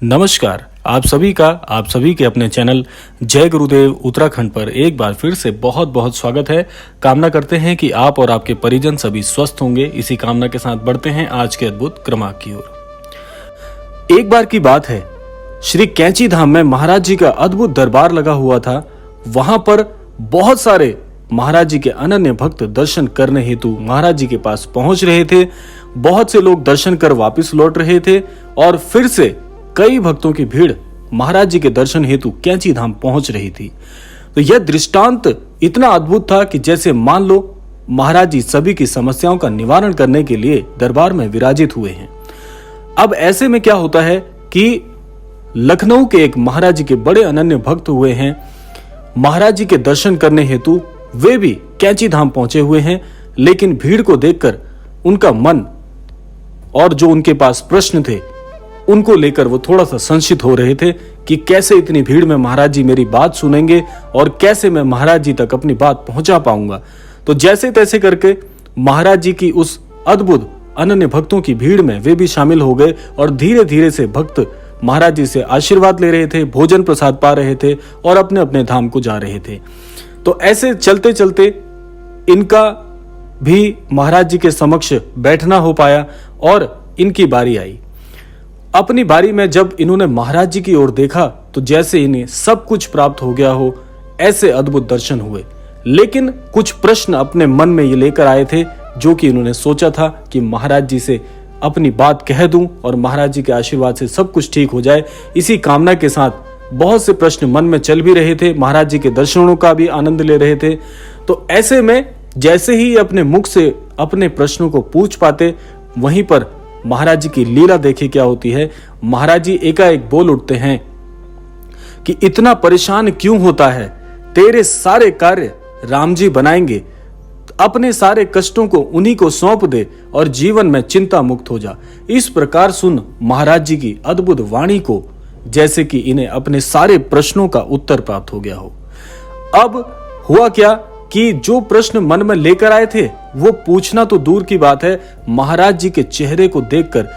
नमस्कार, आप सभी के अपने चैनल जय गुरुदेव उत्तराखंड पर एक बार फिर से बहुत बहुत स्वागत है। कामना करते हैं कि आप और आपके परिजन सभी स्वस्थ होंगे। इसी कामना के साथ बढ़ते हैं आज के अद्भुत क्रमांक की ओर। एक बार की बात है, श्री कैंची धाम में महाराज जी का अद्भुत दरबार लगा हुआ था। वहां पर बहुत सारे महाराज जी के अनन्य भक्त दर्शन करने हेतु महाराज जी के पास पहुंच रहे थे। बहुत से लोग दर्शन कर वापस लौट रहे थे और फिर से कई भक्तों की भीड़ महाराज जी के दर्शन हेतु कैंची धाम पहुंच रही थी। तो यह दृष्टांत इतना अद्भुत था कि जैसे मान लो महाराज जी सभी की समस्याओं का निवारण करने के लिए दरबार में विराजित हुए हैं। अब ऐसे में क्या होता है कि लखनऊ के एक महाराज जी के बड़े अनन्य भक्त हुए हैं। महाराज जी के दर्शन करने हेतु वे भी कैंची धाम पहुंचे हुए हैं, लेकिन भीड़ को देखकर उनका मन और जो उनके पास प्रश्न थे उनको लेकर वो थोड़ा सा संशित हो रहे थे कि कैसे इतनी भीड़ में महाराज जी मेरी बात सुनेंगे और कैसे मैं महाराज जी तक अपनी बात पहुंचा पाऊंगा। तो जैसे तैसे करके महाराज जी की उस अद्भुत अनन्य भक्तों की भीड़ में वे भी शामिल हो गए और धीरे धीरे से भक्त महाराज जी से आशीर्वाद ले रहे थे, भोजन प्रसाद पा रहे थे और अपने अपने धाम को जा रहे थे। तो ऐसे चलते चलते इनका भी महाराज जी के समक्ष बैठना हो पाया और इनकी बारी आई। अपनी बारी में जब इन्होंने महाराज जी की ओर देखा तो जैसे इन्हें सब कुछ प्राप्त हो गया हो, ऐसे अद्भुत दर्शन हुए। लेकिन कुछ प्रश्न अपने मन में ये लेकर आए थे जो कि इन्होंने सोचा था कि महाराज जी से अपनी बात कह दूं और महाराज जी के आशीर्वाद से सब कुछ ठीक हो जाए। इसी कामना के साथ बहुत से प्रश्न मन में चल भी रहे थे, महाराज जी के दर्शनों का भी आनंद ले रहे थे। तो ऐसे में जैसे ही अपने मुख से अपने प्रश्नों को पूछ पाते, वहीं पर महाराज जी की लीला देखिए क्या होती है। महाराज जी एकाएक बोल उठते हैं कि इतना परेशान क्यों होता है, तेरे सारे कार्य राम जी बनाएंगे, अपने सारे कष्टों को उन्हीं को सौंप दे और जीवन में चिंता मुक्त हो जा। इस प्रकार सुन महाराज जी की अद्भुत वाणी को जैसे कि इन्हें अपने सारे प्रश्नों का उत्तर प्राप्त हो गया हो। अब हुआ क्या कि जो प्रश्न मन में लेकर आए थे वो पूछना तो दूर की बात है, महाराज जी के चेहरे को देखकर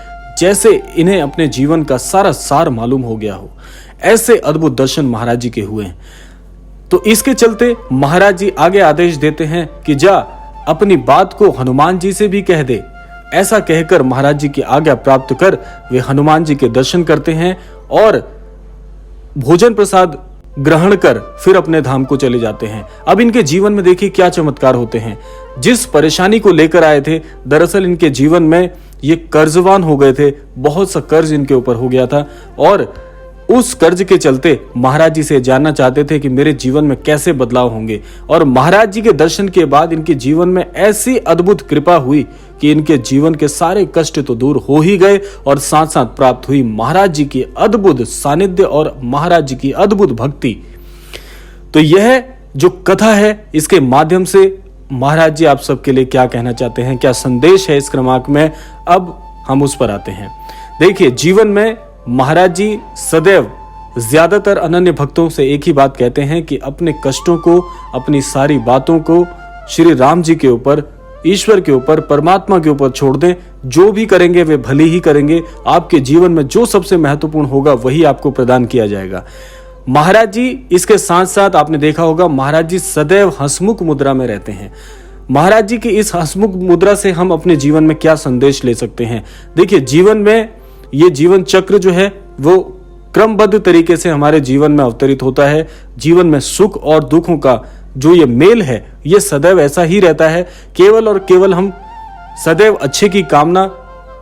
जैसे इन्हें अपने जीवन का सारा सार मालूम हो गया हो। ऐसे अद्भुत दर्शन महाराज जी के हुए हैं। तो इसके चलते महाराज जी आगे आदेश देते हैं कि जा अपनी बात को हनुमान जी से भी कह दे। ऐसा कहकर महाराज जी की आज्ञा प्राप्त कर वे हनुमान जी के दर्शन करते हैं और भोजन प्रसाद ग्रहण कर फिर अपने धाम को चले जाते हैं। अब इनके जीवन में देखिए क्या चमत्कार होते हैं। जिस परेशानी को लेकर आए थे, दरअसल इनके जीवन में ये कर्जवान हो गए थे, बहुत सा कर्ज इनके ऊपर हो गया था और उस कर्ज के चलते महाराज जी से जानना चाहते थे कि मेरे जीवन में कैसे बदलाव होंगे। और महाराज जी के दर्शन के बाद इनके जीवन में ऐसी अद्भुत कृपा हुई कि इनके जीवन के सारे कष्ट तो दूर हो ही गए और साथ साथ प्राप्त हुई महाराज जी की अद्भुत सानिध्य और महाराज जी की अद्भुत भक्ति। तो यह जो कथा है, इसके माध्यम से महाराज जी आप सबके लिए क्या कहना चाहते हैं, क्या संदेश है इस क्रमांक में, अब हम उस पर आते हैं। देखिए, जीवन में महाराज जी सदैव ज्यादातर अनन्य भक्तों से एक ही बात कहते हैं कि अपने कष्टों को, अपनी सारी बातों को श्री राम जी के ऊपर, ईश्वर के ऊपर, परमात्मा के ऊपर छोड़ दें। जो भी करेंगे वे भले ही करेंगे। आपके जीवन में जो सबसे महत्वपूर्ण होगा वही आपको प्रदान किया जाएगा। महाराज जी इसके साथ साथ आपने देखा होगा, महाराज जी सदैव हंसमुख मुद्रा में रहते हैं। महाराज जी की इस हंसमुख मुद्रा से हम अपने जीवन में क्या संदेश ले सकते हैं। देखिए, जीवन में ये जीवन चक्र जो है वो क्रमबद्ध तरीके से हमारे जीवन में अवतरित होता है। जीवन में सुख और दुखों का जो ये मेल है ये सदैव ऐसा ही रहता है। केवल और केवल हम सदैव अच्छे की कामना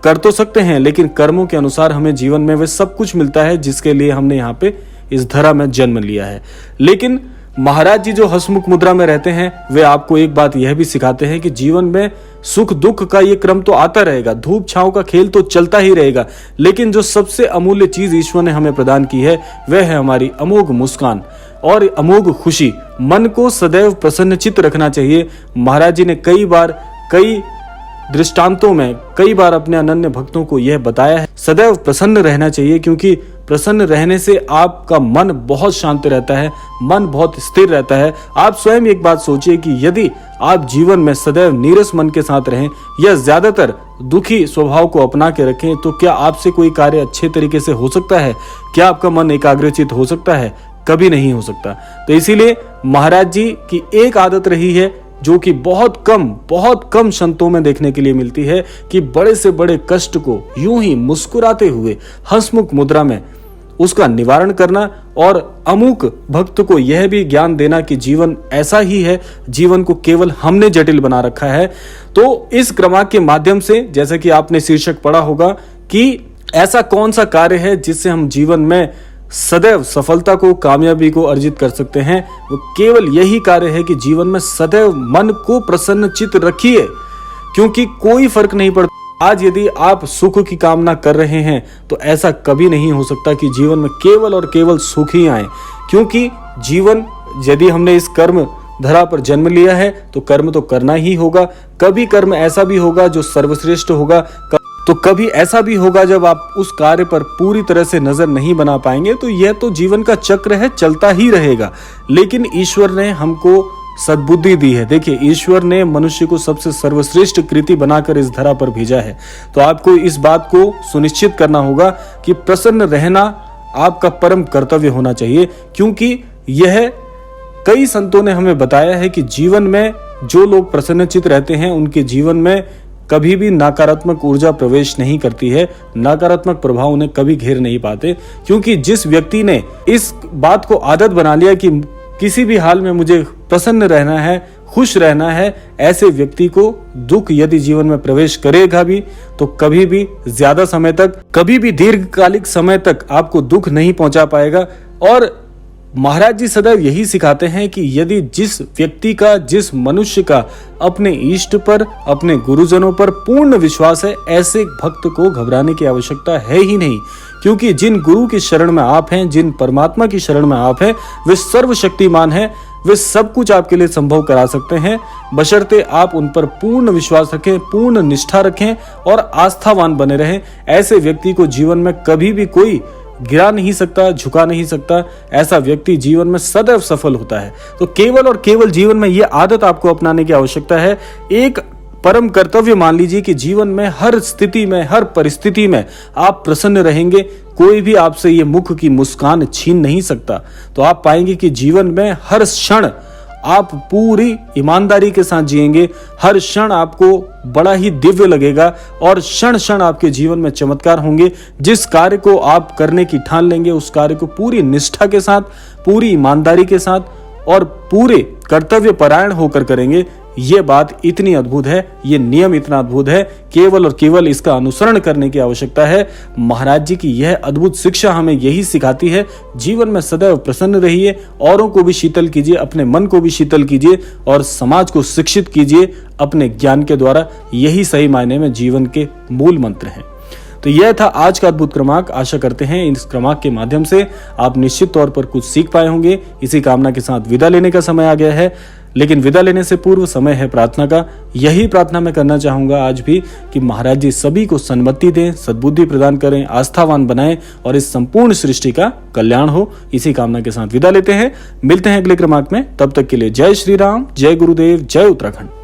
कर तो सकते हैं, लेकिन कर्मों के अनुसार हमें जीवन में वे सब कुछ मिलता है जिसके लिए हमने यहाँ पे इस धरा में जन्म लिया है। लेकिन महाराज जी जो हंसमुख मुद्रा में रहते हैं वे आपको एक बात यह भी सिखाते हैं कि जीवन में सुख दुख का ये क्रम तो आता रहेगा, धूप छांव का खेल तो चलता ही रहेगा, लेकिन जो सबसे अमूल्य चीज ईश्वर ने हमें प्रदान की है वह है हमारी अमोघ मुस्कान और अमोघ खुशी। मन को सदैव प्रसन्नचित्त रखना चाहिए। महाराज जी ने कई बार, कई दृष्टांतों में कई बार अपने अनन्य भक्तों को यह बताया है, सदैव प्रसन्न रहना चाहिए, क्योंकि प्रसन्न रहने से आपका मन बहुत शांत रहता है, मन बहुत स्थिर रहता है। आप स्वयं एक बात सोचिए कि यदि आप जीवन में सदैव नीरस मन के साथ रहें या ज्यादातर दुखी स्वभाव को अपना के रखें, तो क्या आपसे कोई कार्य अच्छे तरीके से हो सकता है? क्या आपका मन एकाग्रचित हो सकता है? कभी नहीं हो सकता। तो इसीलिए महाराज जी की एक आदत रही है जो कि बहुत कम संतों में देखने के लिए मिलती है कि बड़े से बड़े कष्ट को यूं ही मुस्कुराते हुए हंसमुख मुद्रा में उसका निवारण करना और अमुक भक्त को यह भी ज्ञान देना कि जीवन ऐसा ही है, जीवन को केवल हमने जटिल बना रखा है। तो इस क्रमांक के माध्यम से, जैसा कि आपने शीर्षक पढ़ा होगा कि ऐसा कौन सा कार्य है जिससे हम जीवन में सदैव सफलता को, कामयाबी को अर्जित कर सकते हैं, वो केवल यही कार्य है कि जीवन में सदैव मन को प्रसन्न चित्त रखिए, क्योंकि कोई फर्क नहीं पड़ता। आज यदि आप सुख की कामना कर रहे हैं तो ऐसा कभी नहीं हो सकता कि जीवन में केवल और केवल सुख ही आए, क्योंकि जीवन, यदि हमने इस कर्म धरा पर जन्म लिया है तो कर्म तो करना ही होगा। कभी कर्म ऐसा भी होगा जो सर्वश्रेष्ठ होगा, तो कभी ऐसा भी होगा जब आप उस कार्य पर पूरी तरह से नजर नहीं बना पाएंगे। तो यह तो जीवन का चक्र है, चलता ही रहेगा। लेकिन ईश्वर ने हमको सद्बुद्धि दी है। देखिए, ईश्वर ने मनुष्य को सबसे सर्वश्रेष्ठ कृति बनाकर इस धरा पर भेजा है। तो आपको इस बात को सुनिश्चित करना होगा कि प्रसन्न रहना आपका परम कर्तव्य होना चाहिए, क्योंकि यह कई संतों ने हमें बताया है कि जीवन में जो लोग प्रसन्नचित रहते हैं उनके जीवन में कभी भी नकारात्मक ऊर्जा प्रवेश नहीं करती है, नकारात्मक प्रभाव उन्हें कभी घेर नहीं पाते। क्योंकि जिस व्यक्ति ने इस बात को आदत बना लिया कि किसी भी हाल में मुझे प्रसन्न रहना है, खुश रहना है, ऐसे व्यक्ति को दुख यदि जीवन में प्रवेश करेगा भी तो कभी भी ज्यादा समय तक, कभी भी दीर्घकालिक समय तक आपको दुख नहीं पहुंचा पाएगा। और महाराज जी सदैव यही सिखाते हैं कि यदि जिस व्यक्ति का, जिस मनुष्य का अपने इष्ट पर, अपने गुरुजनों पर पूर्ण विश्वास है, ऐसे भक्त को घबराने की आवश्यकता है ही नहीं। क्योंकि जिन गुरु की शरण में आप हैं, जिन परमात्मा की शरण में आप हैं, वे सर्वशक्तिमान हैं, वे सब कुछ आपके लिए संभव करा सकते हैं, बशर्ते आप उन पर पूर्ण विश्वास रखें, पूर्ण निष्ठा रखें और आस्थावान बने रहें। ऐसे व्यक्ति को जीवन में कभी भी कोई गिरा नहीं सकता, झुका नहीं सकता। ऐसा व्यक्ति जीवन में सदैव सफल होता है। तो केवल और केवल जीवन में यह आदत आपको अपनाने की आवश्यकता है। एक परम कर्तव्य मान लीजिए कि जीवन में हर स्थिति में, हर परिस्थिति में आप प्रसन्न रहेंगे। कोई भी आपसे ये मुख की मुस्कान छीन नहीं सकता। तो आप पाएंगे कि जीवन में हर क्षण आप पूरी ईमानदारी के साथ जिएंगे, हर क्षण आपको बड़ा ही दिव्य लगेगा और क्षण क्षण आपके जीवन में चमत्कार होंगे। जिस कार्य को आप करने की ठान लेंगे उस कार्य को पूरी निष्ठा के साथ, पूरी ईमानदारी के साथ और पूरे कर्तव्य परायण होकर करेंगे। ये बात इतनी अद्भुत है, ये नियम इतना अद्भुत है, केवल और केवल इसका अनुसरण करने की आवश्यकता है। महाराज जी की यह अद्भुत शिक्षा हमें यही सिखाती है। जीवन में सदैव प्रसन्न रहिए, औरों को भी शीतल कीजिए, अपने मन को भी शीतल कीजिए और समाज को शिक्षित कीजिए अपने ज्ञान के द्वारा। यही सही मायने में जीवन के मूल मंत्र हैं। तो यह था आज का अद्भुत क्रमांक। आशा करते हैं इस क्रमांक के माध्यम से आप निश्चित तौर पर कुछ सीख पाए होंगे। इसी कामना के साथ विदा लेने का समय आ गया है, लेकिन विदा लेने से पूर्व समय है प्रार्थना का। यही प्रार्थना मैं करना चाहूंगा आज भी कि महाराज जी सभी को सन्मति दें, सद्बुद्धि प्रदान करें, आस्थावान बनाएं और इस संपूर्ण सृष्टि का कल्याण हो। इसी कामना के साथ विदा लेते हैं। मिलते हैं अगले क्रमांक में। तब तक के लिए जय श्री राम, जय गुरुदेव, जय उत्तराखंड।